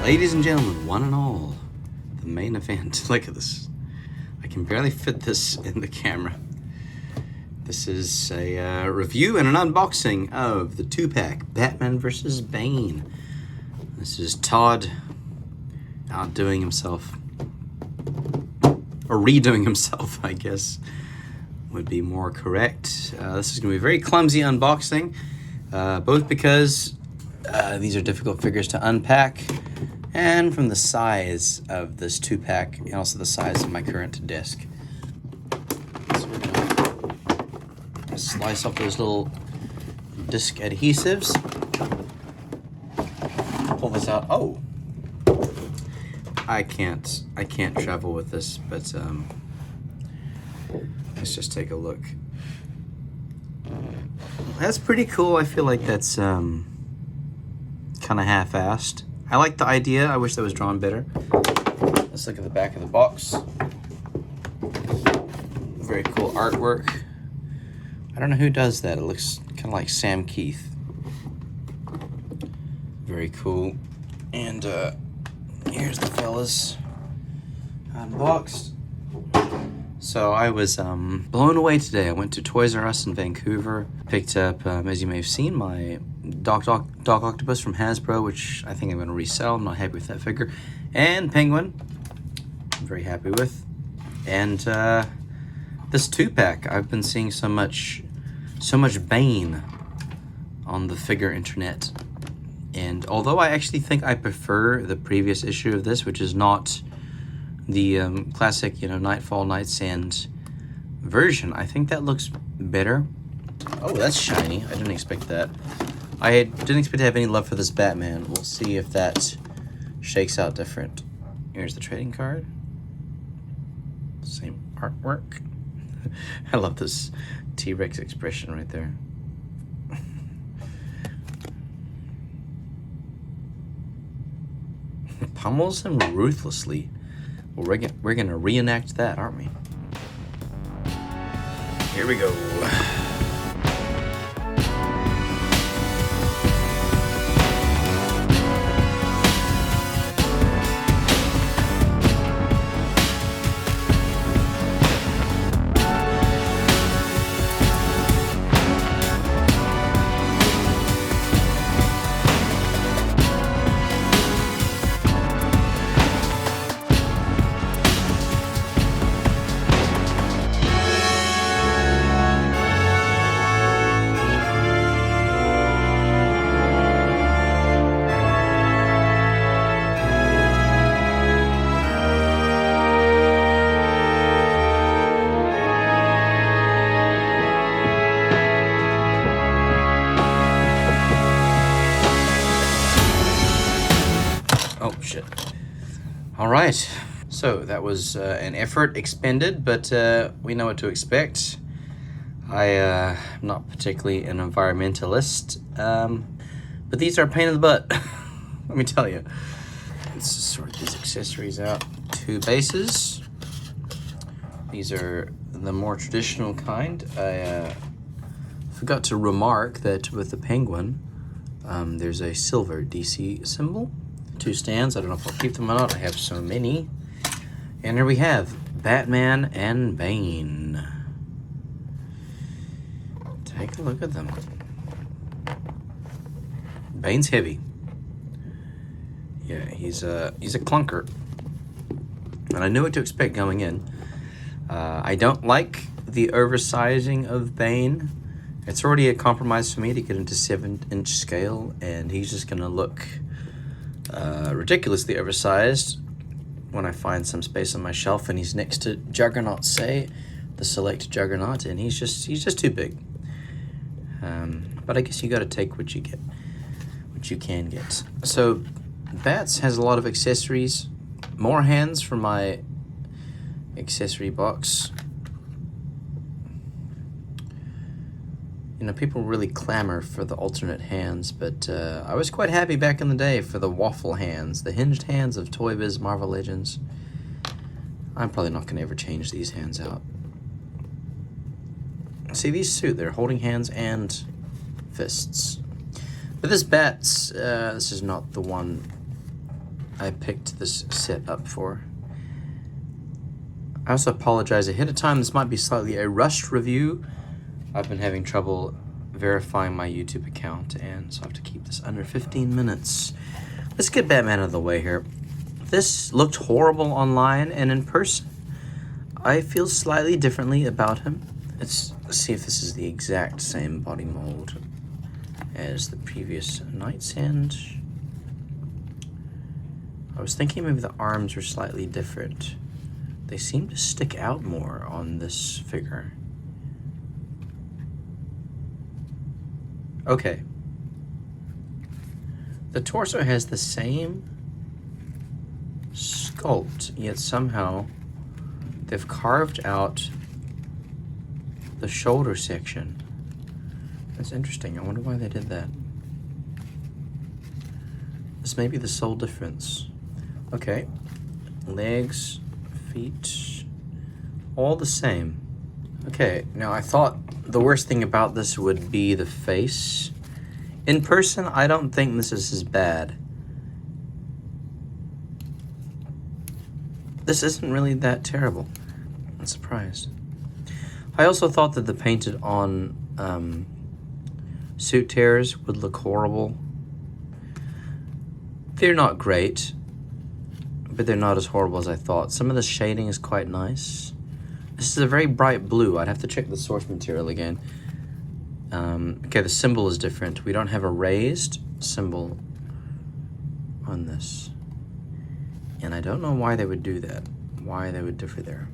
Ladies and gentlemen, one and all, the main event. Look at this. I can barely fit this in the camera. This is a review and an unboxing of the 2-pack Batman vs. Bane. This is Todd outdoing himself. Or redoing himself, I guess, would be more correct. This is going to be a very clumsy unboxing, both because these are difficult figures to unpack, and from the size of this 2-pack, and also the size of my current disc. So we're gonna slice off those little disc adhesives. Pull this out. Oh, I can't travel with this, but let's just take a look. That's pretty cool. I feel like that's kind of half-assed. I like the idea. I wish that was drawn better. Let's look at the back of the box. Very cool artwork. I don't know who does that. It looks kind of like Sam Keith. Very cool. And here's the fellas unboxed. So I was blown away today. I went to Toys R Us in Vancouver. Picked up, as you may have seen, my Doc Octopus from Hasbro, which I think I'm going to resell. I'm not happy with that figure. And Penguin, I'm very happy with. And this 2-pack, I've been seeing so much Bane on the figure internet. And although I actually think I prefer the previous issue of this, which is not the classic, Nightfall, Nightsand version, I think that looks better. Oh, that's shiny. I didn't expect that. I didn't expect to have any love for this Batman. We'll see if that shakes out different. Here's the trading card. Same artwork. I love this T-Rex expression right there. Pummels him ruthlessly. Well, we're gonna reenact that, aren't we? Here we go. Oh, shit. All right. So that was an effort expended, but we know what to expect. I'm not particularly an environmentalist, but these are a pain in the butt. Let me tell you. Let's just sort these accessories out. 2 bases. These are the more traditional kind. I forgot to remark that with the Penguin, there's a silver DC symbol. 2 stands. I don't know if I'll keep them or not. I have so many. And here we have Batman and Bane. Take a look at them. Bane's heavy. Yeah, he's a clunker. And I knew what to expect going in. I don't like the oversizing of Bane. It's already a compromise for me to get into 7-inch scale, and he's just gonna look ridiculously oversized when I find some space on my shelf and he's next to Juggernaut, say the Select Juggernaut, and he's just too big. But I guess you got to take what you get, what you can get. So Bats has a lot of accessories, more hands for my accessory box. People really clamor for the alternate hands, but I was quite happy back in the day for the waffle hands, the hinged hands of Toy Biz Marvel Legends. I'm probably not going to ever change these hands out. See, these suit. They're holding hands and fists. But this Bats, this is not the one I picked this set up for. I also apologize ahead of time. This might be slightly a rushed review. I've been having trouble verifying my YouTube account, and so I have to keep this under 15 minutes. Let's get Batman out of the way here. This looked horrible online, and in person, I feel slightly differently about him. Let's see if this is the exact same body mold as the previous Knight's Hand. I was thinking maybe the arms were slightly different. They seem to stick out more on this figure. Okay. The torso has the same sculpt, yet somehow they've carved out the shoulder section. That's interesting. I wonder why they did that. This may be the sole difference. Okay. Legs, feet, all the same. Okay, now I thought the worst thing about this would be the face. In person, I don't think this is as bad. This isn't really that terrible. I'm surprised. I also thought that the painted on suit tears would look horrible. They're not great, but they're not as horrible as I thought. Some of the shading is quite nice. This is a very bright blue. I'd have to check the source material again. Okay, the symbol is different. We don't have a raised symbol on this. And I don't know why they would do that, why they would differ there.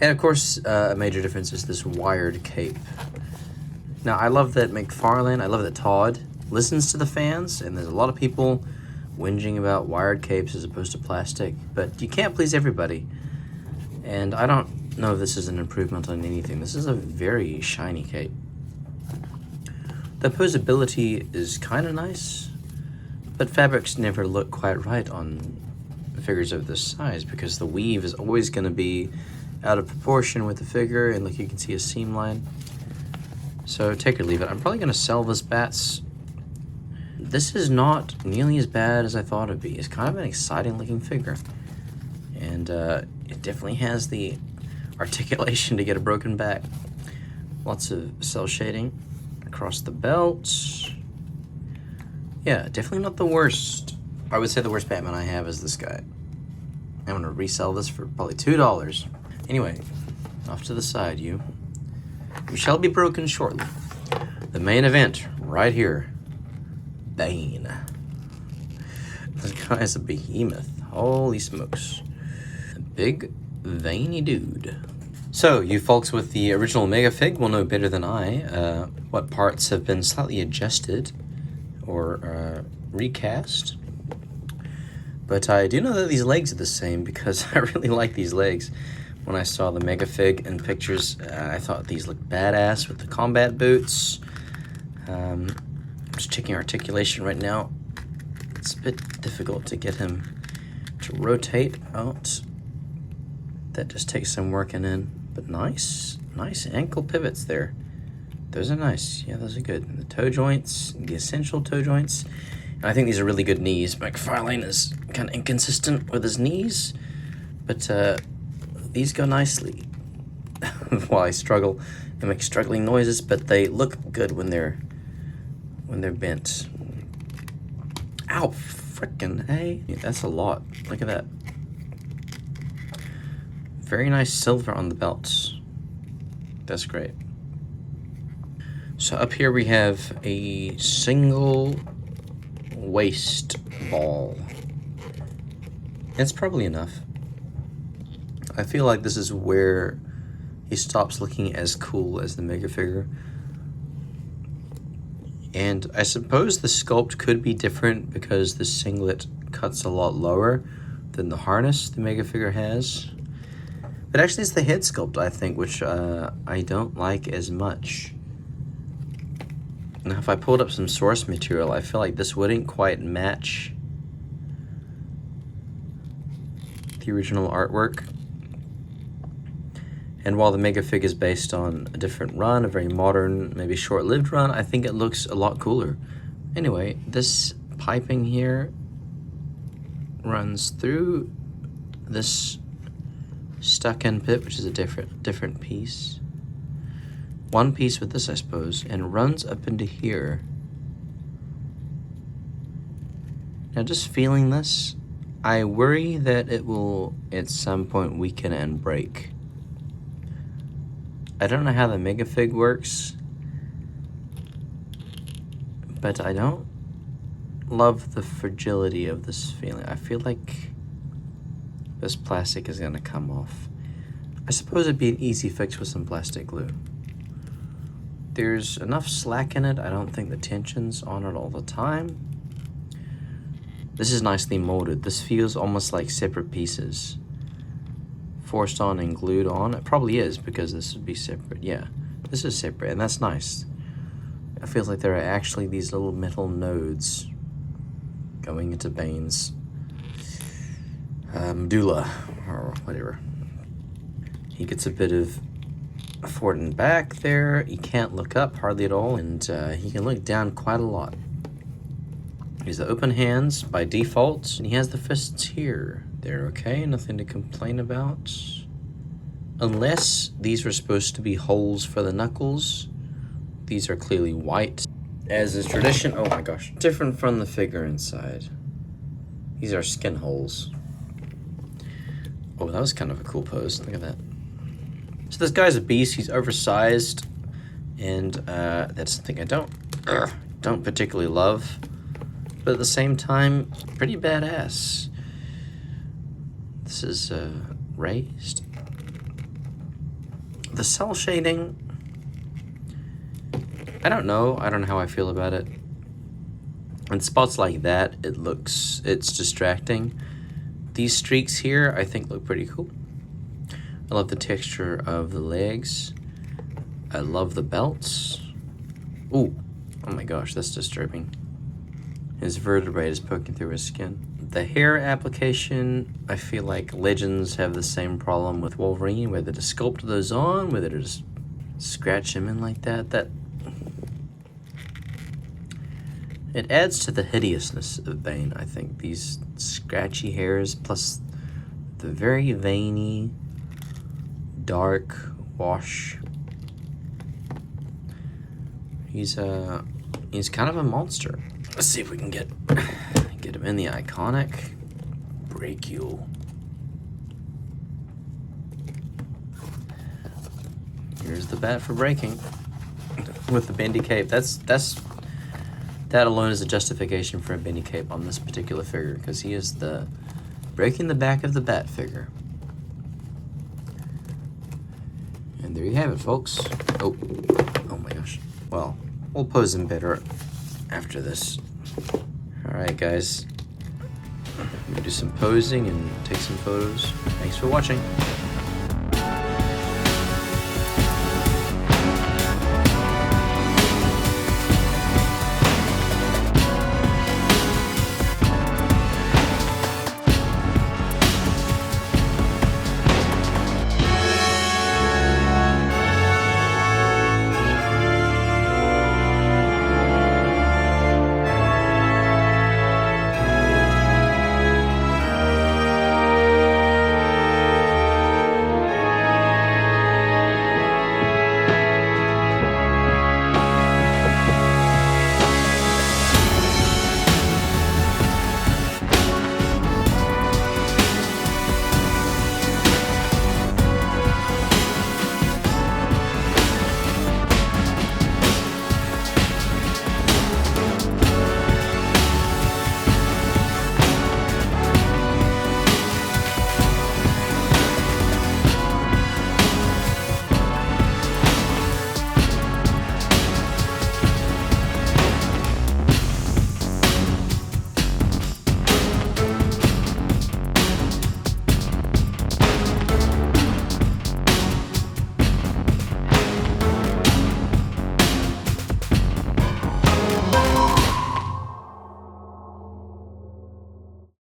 And of course, a major difference is this wired cape. Now, I love that McFarlane, I love that Todd listens to the fans, and there's a lot of people whinging about wired capes as opposed to plastic, but you can't please everybody. And I don't know if this is an improvement on anything. This is a very shiny cape. The posability is kind of nice, but fabrics never look quite right on figures of this size because the weave is always going to be out of proportion with the figure, and look, you can see a seam line. So take it or leave it. I'm probably going to sell this Bats. This is not nearly as bad as I thought it'd be. It's kind of an exciting looking figure. And it definitely has the articulation to get a broken back. Lots of cell shading across the belt. Yeah, definitely not the worst. I would say the worst Batman I have is this guy. I'm gonna resell this for probably $2. Anyway, off to the side, you. We shall be broken shortly. The main event, right here. Bane. This guy is a behemoth. Holy smokes. A big, veiny dude. So, you folks with the original Mega Fig will know better than I what parts have been slightly adjusted or recast. But I do know that these legs are the same because I really like these legs. When I saw the Mega Fig in pictures, I thought these looked badass with the combat boots. I'm just checking articulation right now. It's a bit difficult to get him to rotate out. That just takes some working in. But nice ankle pivots there. Those are nice. Yeah, those are good. The toe joints, the essential toe joints. And I think these are really good knees. McFarlane is kind of inconsistent with his knees, but these go nicely. While I struggle and make struggling noises, but they look good when they're bent. Ow, frickin' hey. That's a lot. Look at that. Very nice silver on the belts. That's great. So up here we have a single waist ball. It's probably enough. I feel like this is where he stops looking as cool as the Mega figure. And I suppose the sculpt could be different because the singlet cuts a lot lower than the harness the Mega figure has. But actually it's the head sculpt, I think, which I don't like as much. Now if I pulled up some source material, I feel like this wouldn't quite match the original artwork. And while the Mega Fig is based on a different run, a very modern, maybe short-lived run, I think it looks a lot cooler. Anyway, this piping here runs through this stuck-in pit, which is a different piece. One piece with this, I suppose, and runs up into here. Now, just feeling this, I worry that it will at some point weaken and break. I don't know how the Megafig works, but I don't love the fragility of this feeling. I feel like this plastic is gonna come off. I suppose it'd be an easy fix with some plastic glue. There's enough slack in it. I don't think the tension's on it all the time. This is nicely molded. This feels almost like separate pieces. Forced on and glued on. It probably is, because this would be separate. Yeah, this is separate, and that's nice. It feels like there are actually these little metal nodes going into Bane's medulla, or whatever. He gets a bit of forward and back there. He can't look up hardly at all, and he can look down quite a lot. He's the open hands by default, and he has the fists here. They're okay, nothing to complain about. Unless these were supposed to be holes for the knuckles. These are clearly white. As is tradition, oh my gosh, different from the figure inside. These are skin holes. Oh, that was kind of a cool pose, look at that. So this guy's a beast, he's oversized, and that's something I don't particularly love, but at the same time, pretty badass. This is raised. The cell shading, I don't know how I feel about it. In spots like that, it's distracting. These streaks here, I think, look pretty cool. I love the texture of the legs. I love the belts. Ooh, oh my gosh, that's disturbing. His vertebrae is poking through his skin. The hair application, I feel like Legends have the same problem with Wolverine, whether to sculpt those on, whether to just scratch him in like that. It adds to the hideousness of Bane, I think. These scratchy hairs, plus the very veiny, dark wash. He's kind of a monster. Let's see if we can get him in the iconic brachial. Here's the bat for breaking with the bendy cape. That alone is a justification for a bendy cape on this particular figure, because he is the breaking the back of the bat figure. And there you have it, folks. Oh my gosh. Well, we'll pose him better after this. Alright guys, I'm gonna do some posing and take some photos. Thanks for watching.